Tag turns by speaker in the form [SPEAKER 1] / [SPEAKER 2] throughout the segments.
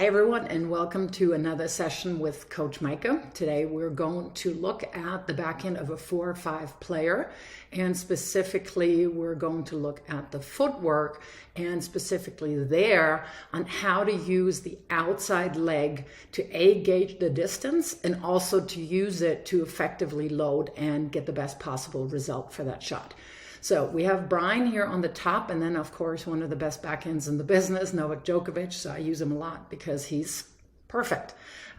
[SPEAKER 1] Hi everyone, and welcome to another session with Coach Micah. Today we're going to look at the backhand of a 4-5 player, and specifically we're going to look at the footwork and specifically there on how to use the outside leg to gauge the distance and also to use it to effectively load and get the best possible result for that shot. So we have Brian here on the top, and then of course one of the best backhands in the business, Novak Djokovic. So I use him a lot because he's perfect.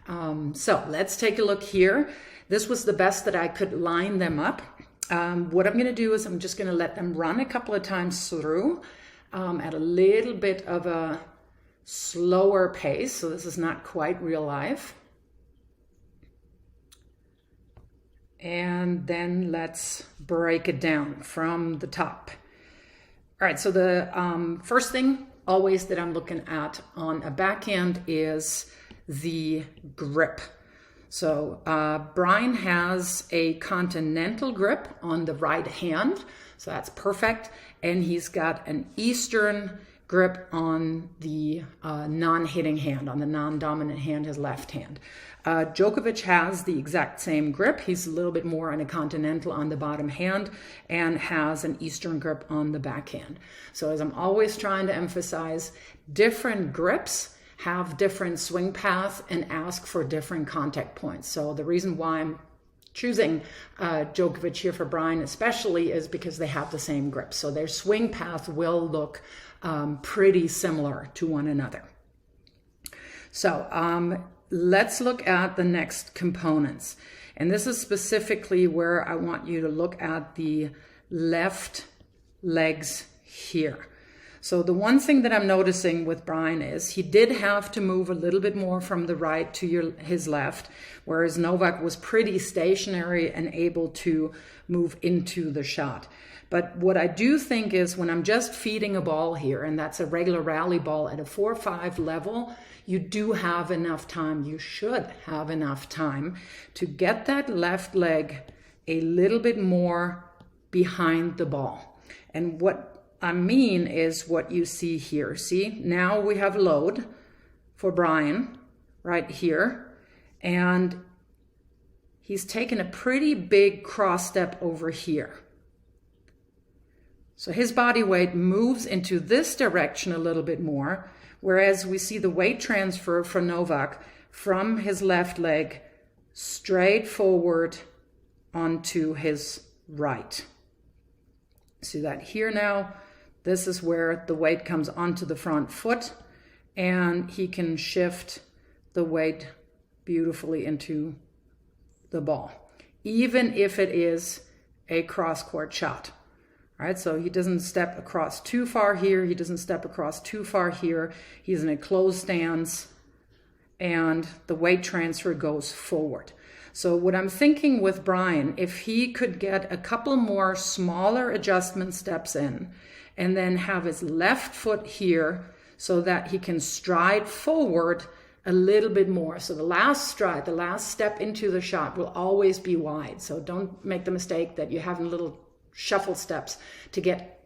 [SPEAKER 1] So let's take a look here. This was the best that I could line them up. What I'm going to do is I'm just going to let them run a couple of times through at a little bit of a slower pace. So this is not quite real life. And then let's break it down from the top. All right, so the first thing always that I'm looking at on a backhand is the grip. So Brian has a continental grip on the right hand, so that's perfect. And he's got an Eastern grip on the non-hitting hand, on the non-dominant hand, his left hand. Djokovic has the exact same grip. He's a little bit more on a continental on the bottom hand and has an Eastern grip on the backhand. So as I'm always trying to emphasize, different grips have different swing paths and ask for different contact points. So the reason why I'm choosing Djokovic here for Brian especially is because they have the same grip. So their swing path will look pretty similar to one another. So let's look at the next components. And this is specifically where I want you to look at the left legs here. So the one thing that I'm noticing with Brian is he did have to move a little bit more from the right to his left, whereas Novak was pretty stationary and able to move into the shot. But what I do think is when I'm just feeding a ball here, and that's a regular rally ball at a 4-5 level, you do have enough time, you should have enough time to get that left leg a little bit more behind the ball. And what I mean is what you see here. See, now we have load for Brian right here, and he's taken a pretty big cross step over here. So his body weight moves into this direction a little bit more, whereas we see the weight transfer for Novak from his left leg straight forward onto his right. See that here now? This is where the weight comes onto the front foot, and he can shift the weight beautifully into the ball, even if it is a cross-court shot. All right, so he doesn't step across too far here. He doesn't step across too far here. He's in a closed stance, and the weight transfer goes forward. So what I'm thinking with Brian, if he could get a couple more smaller adjustment steps in, and then have his left foot here so that he can stride forward a little bit more. So the last stride, the last step into the shot will always be wide. So don't make the mistake that you're having little shuffle steps to get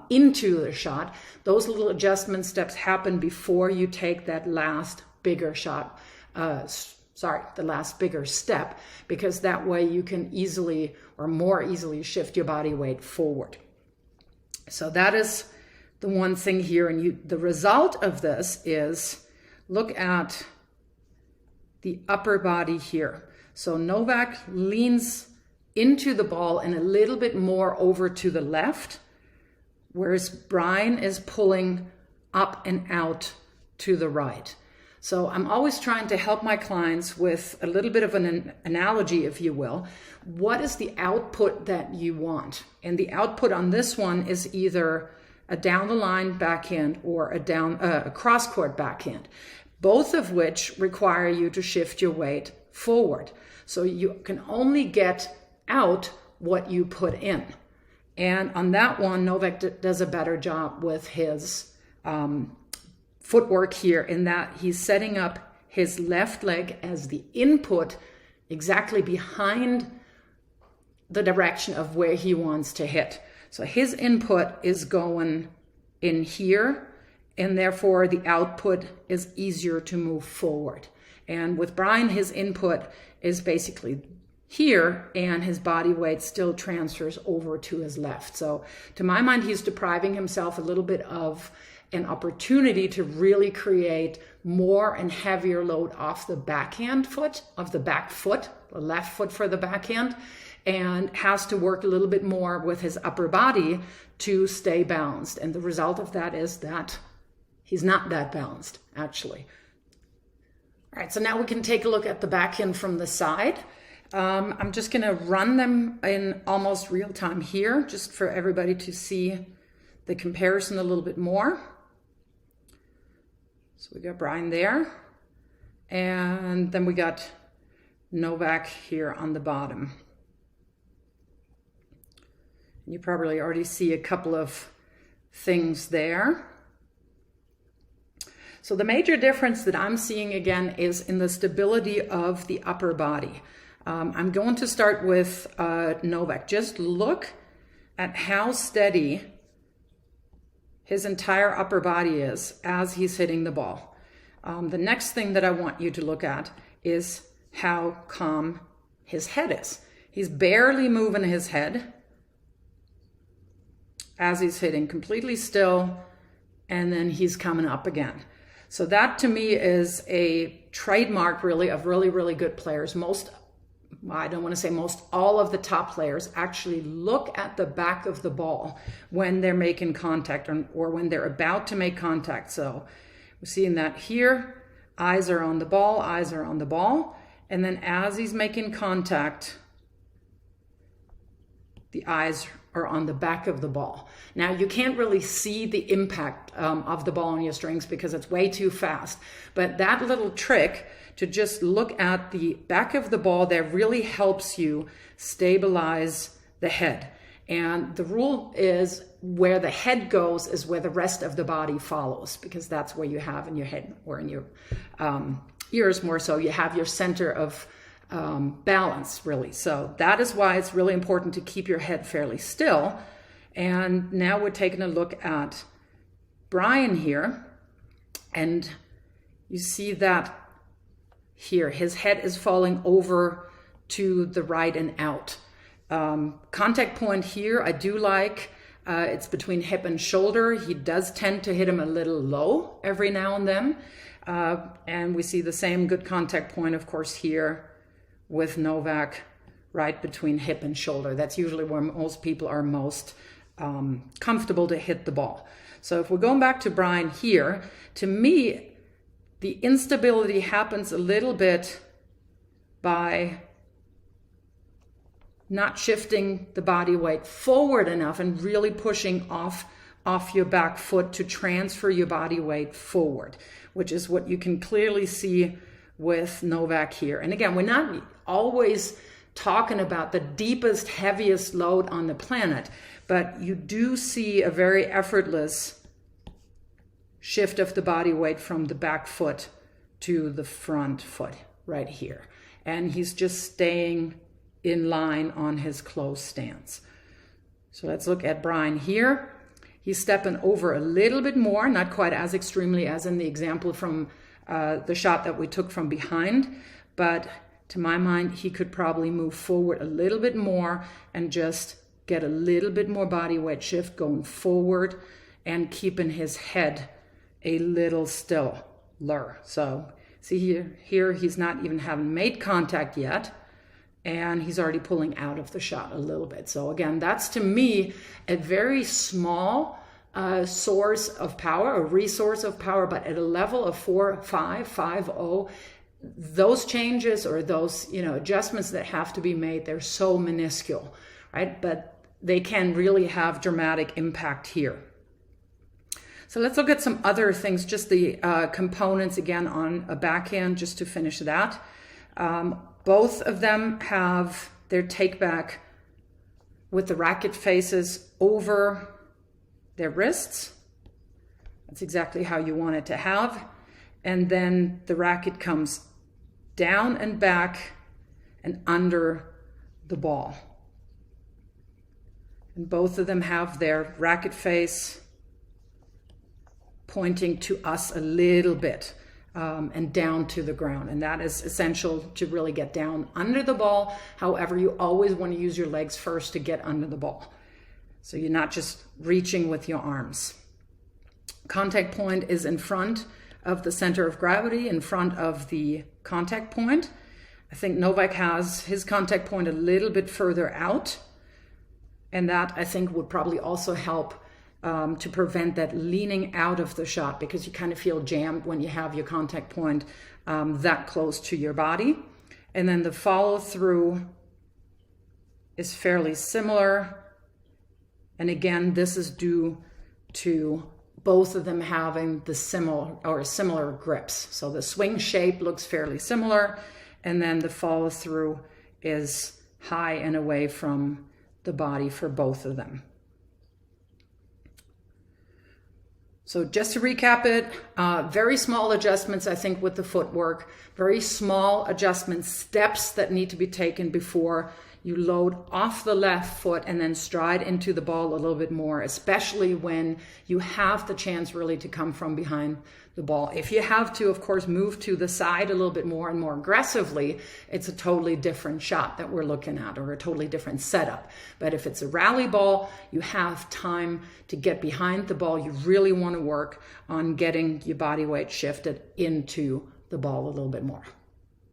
[SPEAKER 1] into the shot. Those little adjustment steps happen before you take that last bigger shot, the last bigger step, because that way you can easily or more easily shift your body weight forward. So that is the one thing here. And the result of this is, look at the upper body here. So Novak leans into the ball and a little bit more over to the left, whereas Brian is pulling up and out to the right. So I'm always trying to help my clients with a little bit of an analogy, if you will. What is the output that you want? And the output on this one is either a down the line backhand or a cross court backhand, both of which require you to shift your weight forward. So you can only get out what you put in. And on that one, Novak does a better job with his footwork here, in that he's setting up his left leg as the input exactly behind the direction of where he wants to hit. So his input is going in here, and therefore the output is easier to move forward. And with Brian, his input is basically here, and his body weight still transfers over to his left. So to my mind, he's depriving himself a little bit of an opportunity to really create more and heavier load off the backhand foot, of the back foot, the left foot for the backhand, and has to work a little bit more with his upper body to stay balanced. And the result of that is that he's not that balanced, actually. All right, so now we can take a look at the backhand from the side. I'm just going to run them in almost real time here, just for everybody to see the comparison a little bit more. So we got Brian there, and then we got Novak here on the bottom. You probably already see a couple of things there. So the major difference that I'm seeing again is in the stability of the upper body. I'm going to start with Novak. Just look at how steady his entire upper body is as he's hitting the ball. The next thing that I want you to look at is how calm his head is. He's barely moving his head as he's hitting, completely still, and then he's coming up again. So that to me is a trademark really of really, really good players. I don't want to say most, all of the top players actually look at the back of the ball when they're making contact or when they're about to make contact. So we're seeing that here. Eyes are on the ball, eyes are on the ball. And then as he's making contact, the eyes are on the back of the ball. Now you can't really see the impact of the ball on your strings because it's way too fast. But that little trick to just look at the back of the ball there really helps you stabilize the head. And the rule is where the head goes is where the rest of the body follows, because that's where you have in your head or in your ears more so, you have your center of balance really. So that is why it's really important to keep your head fairly still. And now we're taking a look at Brian here, and you see that here his head is falling over to the right and out. Contact point here I do like. It's between hip and shoulder. He does tend to hit him a little low every now and then. And we see the same good contact point, of course, here with Novak, right between hip and shoulder. That's usually where most people are most comfortable to hit the ball. So if we're going back to Brian here, to me, the instability happens a little bit by not shifting the body weight forward enough and really pushing off your back foot to transfer your body weight forward, which is what you can clearly see with Novak here. And again, we're not always talking about the deepest, heaviest load on the planet, but you do see a very effortless shift of the body weight from the back foot to the front foot right here. And he's just staying in line on his closed stance. So let's look at Brian here. He's stepping over a little bit more, not quite as extremely as in the example from the shot that we took from behind, but to my mind, he could probably move forward a little bit more and just get a little bit more body weight shift going forward and keeping his head a little stiller. So see here he's not even having made contact yet, and he's already pulling out of the shot a little bit. So again, that's to me a very small source of power, a resource of power, but at a level of 4-5, 5-0, those changes or those adjustments that have to be made, they're so minuscule, right? But they can really have dramatic impact here. So let's look at some other things, just the components again on a backhand, just to finish that. Both of them have their take back with the racket faces over their wrists. That's exactly how you want it to have. And then the racket comes down and back and under the ball. And both of them have their racket face pointing to us a little bit and down to the ground. And that is essential to really get down under the ball. However, you always want to use your legs first to get under the ball. So you're not just reaching with your arms. Contact point is in front of the center of gravity, in front of the contact point. I think Novak has his contact point a little bit further out. And that, I think, would probably also help to prevent that leaning out of the shot, because you kind of feel jammed when you have your contact point that close to your body. And then the follow through is fairly similar. And again, this is due to both of them having the similar grips. So the swing shape looks fairly similar, and then the follow through is high and away from the body for both of them. So just to recap it, very small adjustments, I think, with the footwork, very small adjustments, steps that need to be taken before you load off the left foot and then stride into the ball a little bit more, especially when you have the chance really to come from behind the ball. If you have to, of course, move to the side a little bit more and more aggressively, it's a totally different shot that we're looking at, or a totally different setup. But if it's a rally ball, you have time to get behind the ball. You really want to work on getting your body weight shifted into the ball a little bit more.